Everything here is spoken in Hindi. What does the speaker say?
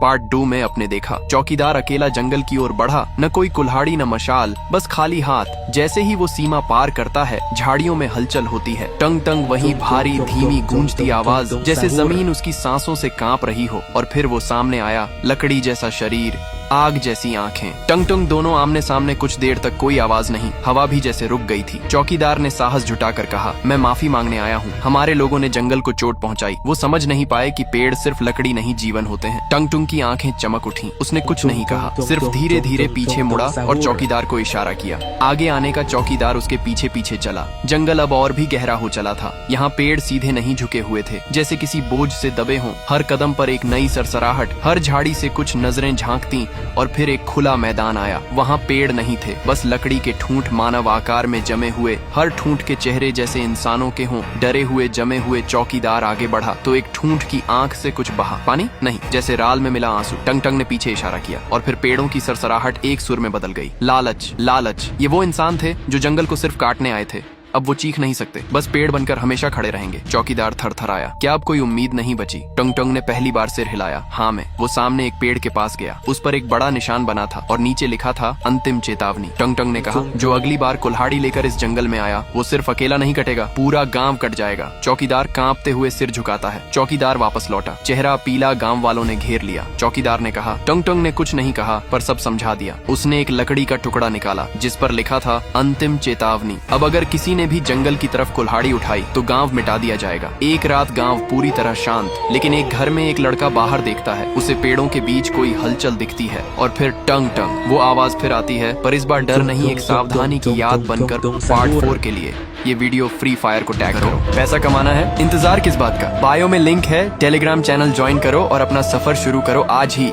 पार्ट 2 में अपने देखा। चौकीदार अकेला जंगल की ओर बढ़ा, न कोई कुल्हाड़ी न मशाल, बस खाली हाथ। जैसे ही वो सीमा पार करता है, झाड़ियों में हलचल होती है। टंग टंग वही भारी धीमी गूंजती आवाज, जैसे जमीन उसकी सांसों से कांप रही हो। और फिर वो सामने आया, लकड़ी जैसा शरीर, आग जैसी आंखें। टंग टंग दोनों आमने सामने। कुछ देर तक कोई आवाज नहीं, हवा भी जैसे रुक गई थी। चौकीदार ने साहस जुटाकर कहा, मैं माफी मांगने आया हूँ, हमारे लोगों ने जंगल को चोट पहुंचाई। वो समझ नहीं पाए कि पेड़ सिर्फ लकड़ी नहीं जीवन होते हैं। टंग टंग की आंखें चमक उठी। उसने कुछ नहीं कहा, सिर्फ धीरे धीरे पीछे मुड़ा और चौकीदार को इशारा किया। आगे आने का चौकीदार उसके पीछे पीछे चला। जंगल अब और भी गहरा हो चला था। यहाँ पेड़ सीधे नहीं झुके हुए थे, जैसे किसी बोझ से दबे हों। हर कदम पर एक नई सरसराहट, हर झाड़ी से कुछ नजरें झांकती। और फिर एक खुला मैदान आया। वहाँ पेड़ नहीं थे, बस लकड़ी के ठूंठ मानव आकार में जमे हुए। हर ठूंठ के चेहरे जैसे इंसानों के हों, डरे हुए जमे हुए। चौकीदार आगे बढ़ा तो एक ठूंठ की आंख से कुछ बहा। पानी नहीं, जैसे राल में मिला आंसू। टंग टंग ने पीछे इशारा किया और फिर पेड़ों की सरसराहट एक सुर में बदल गई। लालच, लालच। ये वो इंसान थे जो जंगल को सिर्फ काटने आए थे। अब वो चीख नहीं सकते, बस पेड़ बनकर हमेशा खड़े रहेंगे। चौकीदार थरथराया। क्या अब कोई उम्मीद नहीं बची? टंग टंग ने पहली बार सिर हिलाया। हाँ मैं। वो सामने एक पेड़ के पास गया। उस पर एक बड़ा निशान बना था और नीचे लिखा था, अंतिम चेतावनी। टंग टंग ने कहा, जो अगली बार कुल्हाड़ी लेकर इस जंगल में आया, वो सिर्फ अकेला नहीं कटेगा, पूरा गांव कट जाएगा। चौकीदार कांपते हुए सिर झुकाता है। चौकीदार वापस लौटा, चेहरा पीला। गांव वालों ने घेर लिया। चौकीदार ने कहा, टंग टंग ने कुछ नहीं कहा, पर सब समझा दिया। उसने एक लकड़ी का टुकड़ा निकाला जिस पर लिखा था, अंतिम चेतावनी। अब अगर किसी ने भी जंगल की तरफ कुल्हाड़ी उठाई तो गांव मिटा दिया जाएगा। एक रात गांव पूरी तरह शांत, लेकिन एक घर में एक लड़का बाहर देखता है। उसे पेड़ों के बीच कोई हलचल दिखती है और फिर टंग टंग। वो आवाज फिर आती है, पर इस बार डर नहीं, एक सावधानी की याद बनकर। पार्ट 4 के लिए ये वीडियो फ्री फायर को टैग करो। पैसा कमाना है, इंतजार किस बात का? बायो में लिंक है, टेलीग्राम चैनल ज्वाइन करो और अपना सफर शुरू करो आज ही।